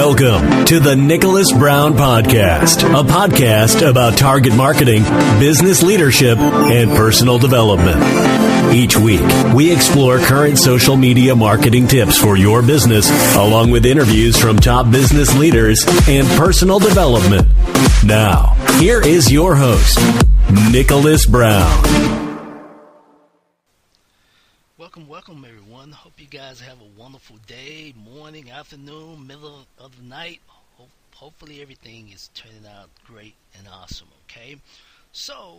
Welcome to the Nicholas Brown Podcast, a podcast about target marketing, business leadership, and personal development. Each week, we explore current social media marketing tips for your business, along with interviews from top business leaders and personal development. Now, here is your host, Nicholas Brown. Welcome everyone. Hope you guys have a wonderful day, morning, afternoon, middle of the night. Hopefully everything is turning out great and awesome, okay? So,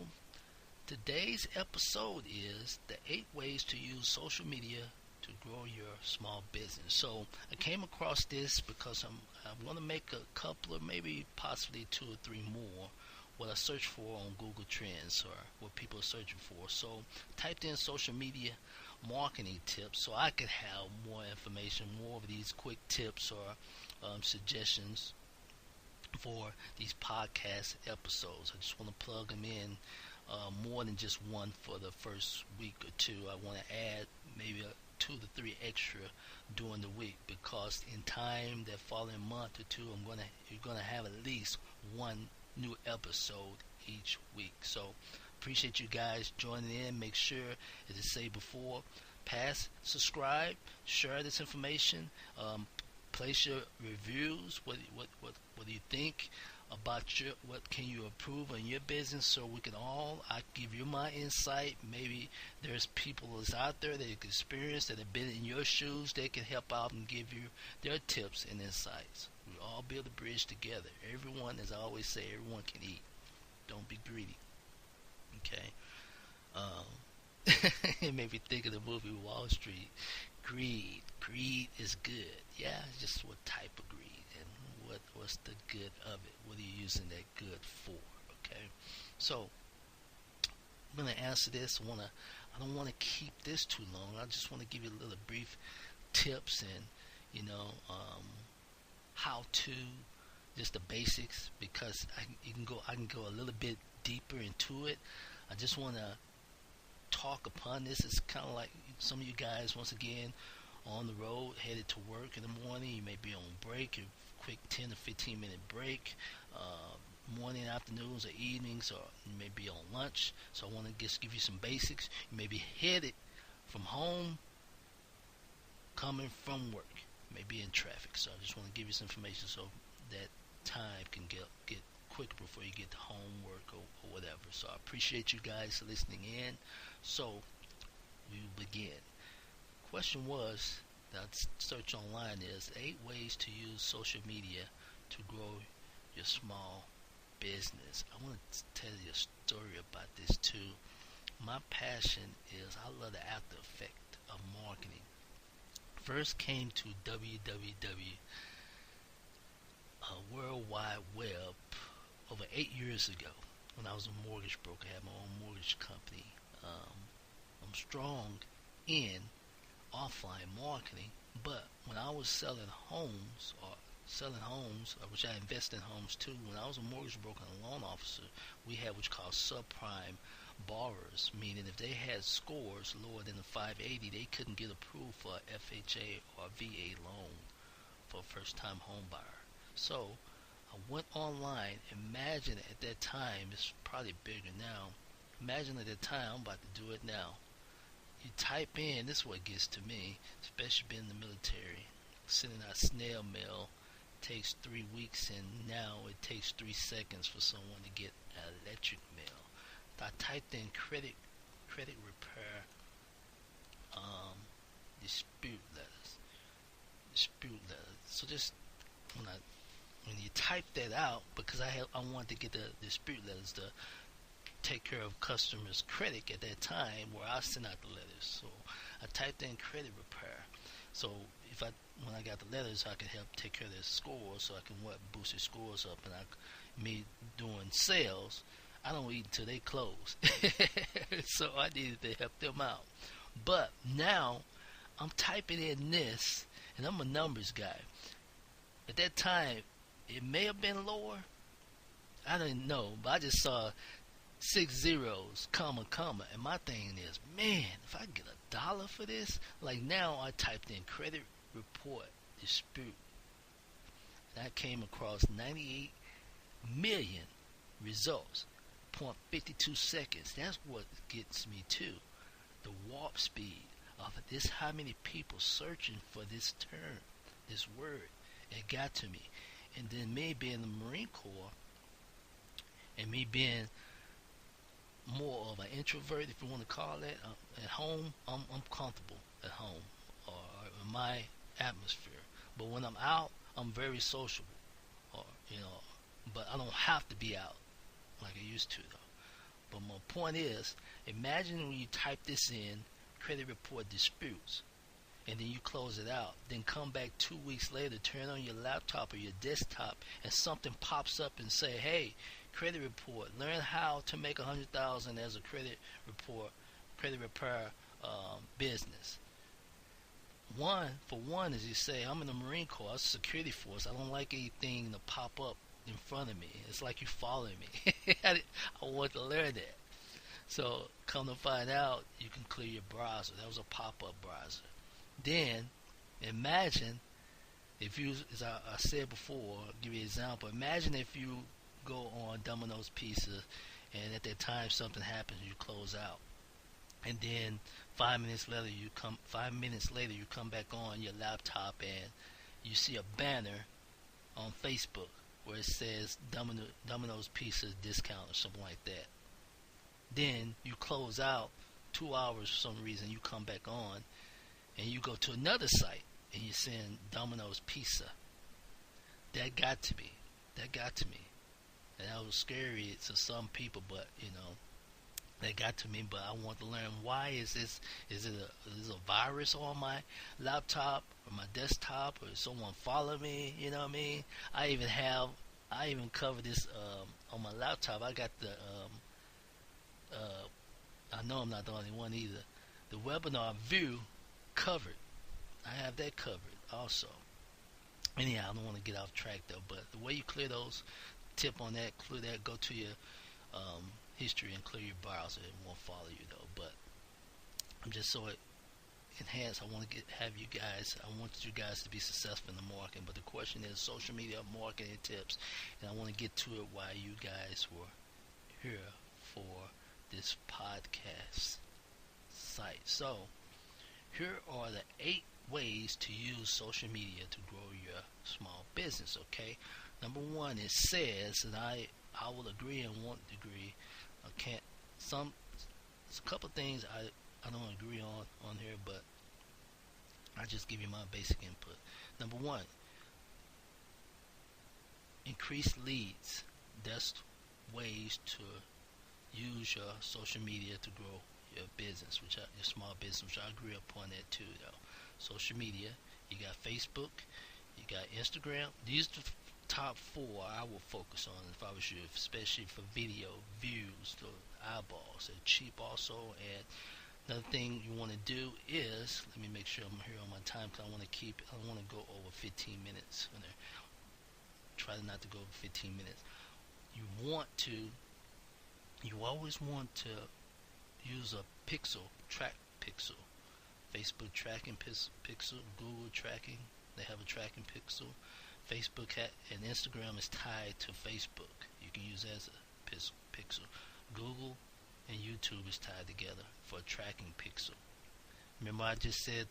today's episode is the 8 ways to use social media to grow your small business. So, I came across this because I'm going to make a couple of maybe possibly 2 or 3 more what I search for on Google Trends or what people are searching for. So, typed in social media marketing tips so I could have more information, more of these quick tips or suggestions for these podcast episodes. I just want to plug them in more than just one for the first week or two. I want to add maybe 2 to 3 extra during the week, because in time that following month or two you're gonna have at least one new episode each week. So appreciate you guys joining in. Make sure, as I say before, subscribe, share this information, place your reviews. What do you think about what can you improve on your business, so I give you my insight. Maybe there's people that's out there that experience, that have been in your shoes. They can help out and give you their tips and insights. We all build a bridge together. Everyone, as I always say, everyone can eat. Don't be greedy. Okay. It made me think of the movie Wall Street. Greed is good. Yeah, just what type of greed, and what's the good of it? What are you using that good for? Okay. So I'm gonna answer this. I don't want to keep this too long. I just want to give you a little brief tips and how to, just the basics, because I can go a little bit deeper into it. I just want to talk upon this. It's kind of like some of you guys, once again, on the road, headed to work in the morning. You may be on break, a quick 10 to 15 minute break, morning, afternoons, or evenings, or you may be on lunch. So I want to just give you some basics. You may be headed from home, coming from work. You may be in traffic. So I just want to give you some information so that time can get quicker before you get to homework or whatever. So I appreciate you guys listening in. So we will begin. Question was that I searched online is 8 ways to use social media to grow your small business. I want to tell you a story about this too. My passion is, I love the after effect of marketing. First came to www, World Wide Web, over 8 years ago when I was a mortgage broker. I had my own mortgage company. I'm strong in offline marketing, but when I was selling homes, which I invest in homes too, when I was a mortgage broker and a loan officer, we had what's called subprime borrowers, meaning if they had scores lower than the 580, they couldn't get approved for a FHA or VA loan for a first-time home buyer. So I went online. Imagine at that time, it's probably bigger now. Imagine at that time, I'm about to do it now. You type in, this is what gets to me, especially being in the military. Sending out snail mail takes 3 weeks, and now it takes 3 seconds for someone to get electric mail. I typed in credit repair dispute letters. So just when you type that out, because I wanted to get the dispute letters to take care of customers' credit at that time, where I sent out the letters. So I typed in credit repair. So when I got the letters, I could help take care of their scores, so I can boost their scores up. And me doing sales, I don't eat until they close. So I needed to help them out. But now I'm typing in this, and I'm a numbers guy. At that time, it may have been lower. I didn't know, but I just saw 6 zeros, comma, and my thing is, man, if I get $1 for this, like now I typed in credit report dispute, I came across 98 million results, 0.52 seconds. That's what gets me too. The warp speed of this, how many people searching for this term, this word. It got to me. And then me being in the Marine Corps, and me being more of an introvert, if you want to call it, at home, I'm comfortable at home or in my atmosphere. But when I'm out, I'm very sociable, or but I don't have to be out like I used to though. But my point is, imagine when you type this in, credit report disputes, and then you close it out. Then come back 2 weeks later, turn on your laptop or your desktop, and something pops up and say, "Hey, credit report. Learn how to make 100,000 as a credit repair business." For one, as you say, I'm in the Marine Corps, it's a security force. I don't like anything to pop up in front of me. It's like you following me. I want to learn that. So come to find out, you can clear your browser. That was a pop-up browser. Then imagine if you, as I said before, I'll give you an example. Imagine if you go on Domino's Pizza, and at that time something happens, you close out, and then 5 minutes later you come back on your laptop and you see a banner on Facebook where it says Domino's Pizza discount or something like that. Then you close out 2 hours for some reason, you come back on and you go to another site and you're saying Domino's Pizza. That got to me. And that was scary to some people, but that got to me. But I want to learn, why is this? Is it a virus on my laptop or my desktop, or is someone follow me? You know what I mean? I even cover this on my laptop. I got the I know I'm not the only one either. The webinar view covered. I have that covered also. Anyhow, I don't want to get off track though. But the way you clear those, tip on that, clear that. Go to your history and clear your browser. It won't follow you though. But I'm just so enhanced. I want to have you guys. I want you guys to be successful in the marketing. But the question is social media marketing tips, and I want to get to it while you guys were here for this podcast site. So here are the 8 ways to use social media to grow your small business. Okay, number 1, it says, and I will agree and won't agree. There's a couple things I don't agree on here, but I just give you my basic input. Number 1, increase leads. That's ways to use your social media to grow your business, your small business, which I agree upon that too though. Social media, you got Facebook, you got Instagram. These are the top 4 I will focus on if I was you, especially for video views, the eyeballs. They're cheap also. And another thing you want to do is, let me make sure I'm here on my time, because I want to go over 15 minutes. Try not to go over 15 minutes. You always want to use a track pixel. Facebook tracking pixel, Google tracking, they have a tracking pixel. Facebook and Instagram is tied to Facebook. You can use it as a pixel. Google and YouTube is tied together for a tracking pixel. Remember I just said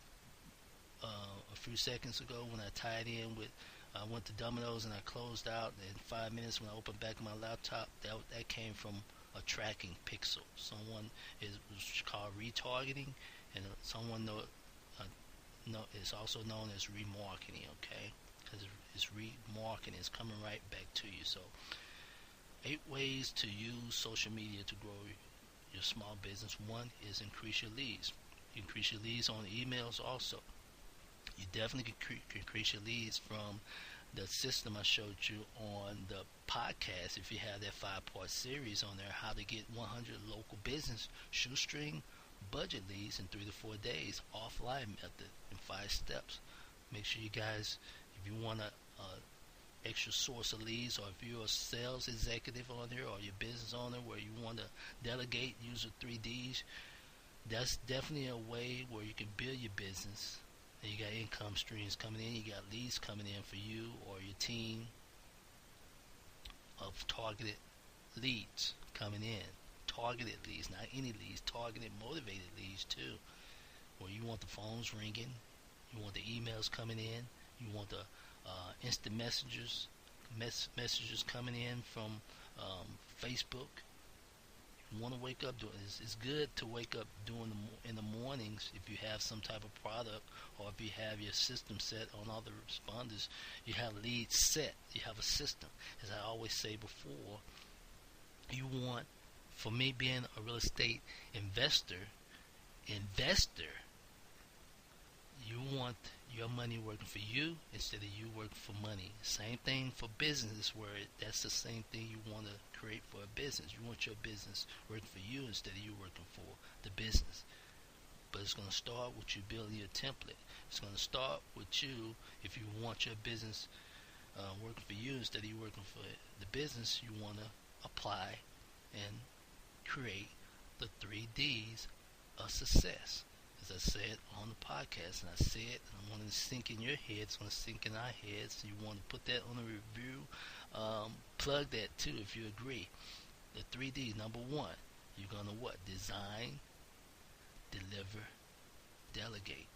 a few seconds ago when I tied in with, I went to Domino's and I closed out in 5 minutes when I opened back my laptop. That came from a tracking pixel. Someone was called retargeting, and someone it's also known as remarketing. Okay, because it's remarketing. It's coming right back to you. So 8 ways to use social media to grow your small business. 1 is increase your leads. Increase your leads on emails also. You definitely can increase your leads from the system I showed you on the podcast. If you have that 5-part series on there, how to get 100 local business shoestring budget leads in 3 to 4 days, offline method in 5 steps. Make sure you guys, if you want a extra source of leads, or if you're a sales executive on there, or your business owner where you want to delegate, use the 3 Ds. That's definitely a way where you can build your business And you got income streams coming in. You got leads coming in for you or your team of targeted leads coming in. Targeted leads, not any leads. Targeted, motivated leads too. Where you want the phones ringing, you want the emails coming in, you want the instant messages coming in from Facebook. You want to wake up doing it's good to wake up doing in the mornings if you have some type of product, or if you have your system set on all the responders. You have leads set. You have a system. As I always say before, you want, for me being a real estate investor, you want your money working for you instead of you working for money. Same thing for business, where that's the same thing you want to create for a business. You want your business working for you instead of you working for the business. But it's going to start with you building your template. It's going to start with you. If you want your business working for you instead of you working for the business, you want to apply and create the 3 Ds of success. As I said on the podcast, and I said, I want to sink in your head, it's going to sink in our heads. So you want to put that on the review. Plug that too if you agree. The 3 Ds. Number 1, you're going to what? Design, deliver, delegate.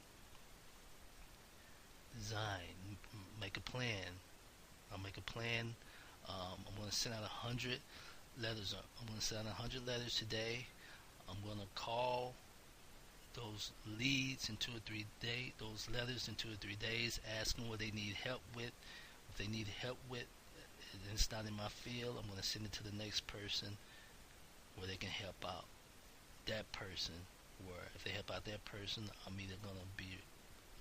Design. Make a plan. I'll make a plan. I'm going to send out 100 letters. I'm going to send out 100 letters today. I'm going to call those leads in 2 or 3 days, those letters in 2 or 3 days, asking what they need help with. If they need help with, and it's not in my field, I'm going to send it to the next person where they can help out that person. Where if they help out that person, I'm either going to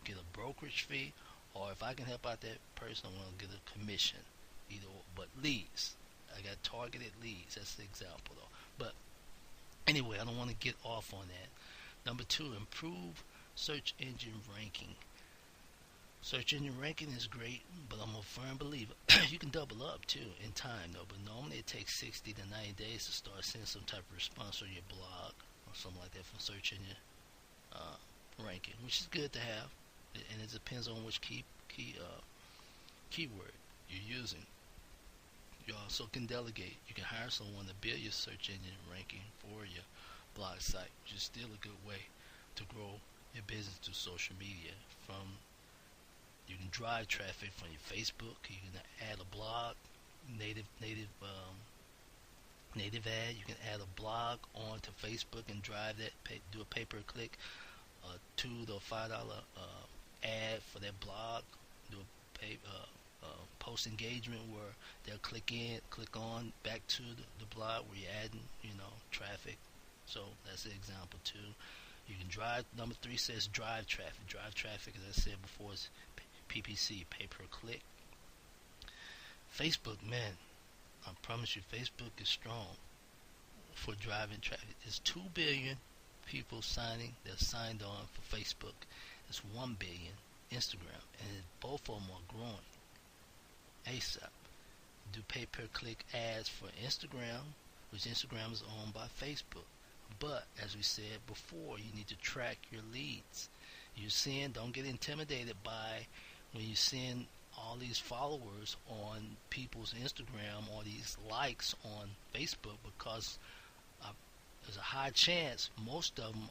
get a brokerage fee, or if I can help out that person, I'm going to get a commission. Either or. But leads, I got targeted leads. That's the example though. But anyway, I don't want to get off on that. Number 2, improve search engine ranking. Search engine ranking is great, but I'm a firm believer. You can double up too in time though, but normally it takes 60 to 90 days to start seeing some type of response on your blog or something like that from search engine ranking, which is good to have, and it depends on which keyword you're using. You also can delegate. You can hire someone to build your search engine ranking for your blog site, which is still a good way to grow your business through social media. You can drive traffic from your Facebook. You can add a blog, native ad. You can add a blog onto Facebook and drive that. Do a pay-per-click, $2 to $5 ad for that blog. Do a post engagement where they'll click on back to the blog where you're adding, traffic. So that's an example too. You can drive. Number 3 says drive traffic. Drive traffic, as I said before, is PPC, pay per click. Facebook, man, I promise you, Facebook is strong for driving traffic. There's 2 billion people they're signed on for Facebook. It's 1 billion Instagram, and both of them are growing ASAP. Do pay per click ads for Instagram, which Instagram is owned by Facebook. But as we said before, you need to track your leads. Don't get intimidated by when you send all these followers on people's Instagram or these likes on Facebook, because there's a high chance most of them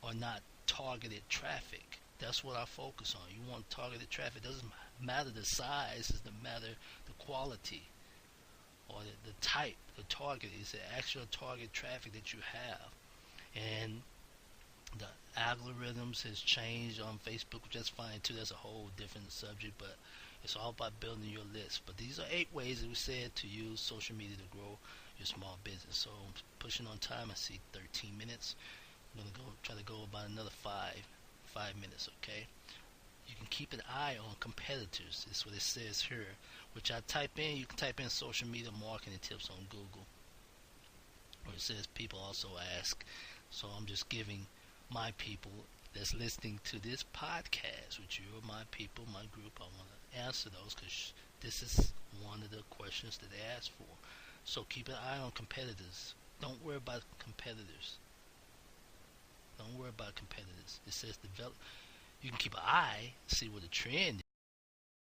are not targeted traffic. That's what I focus on. You want targeted traffic. It doesn't matter the size, it doesn't matter the quality or the type. The target is the actual target traffic that you have. And the algorithms has changed on Facebook, which is fine too. That's a whole different subject, but it's all about building your list. But these are 8 ways that we said to use social media to grow your small business. So I'm pushing on time. I see 13 minutes. I'm going to try to go about another 5 minutes, okay? You can keep an eye on competitors. That's what it says here, which I type in. You can type in social media marketing tips on Google, where it says people also ask. So I'm just giving my people that's listening to this podcast, which you are my people, my group. I want to answer those because this is one of the questions that they ask for. So keep an eye on competitors. Don't worry about competitors. Don't worry about competitors. It says You can keep an eye, see what the trend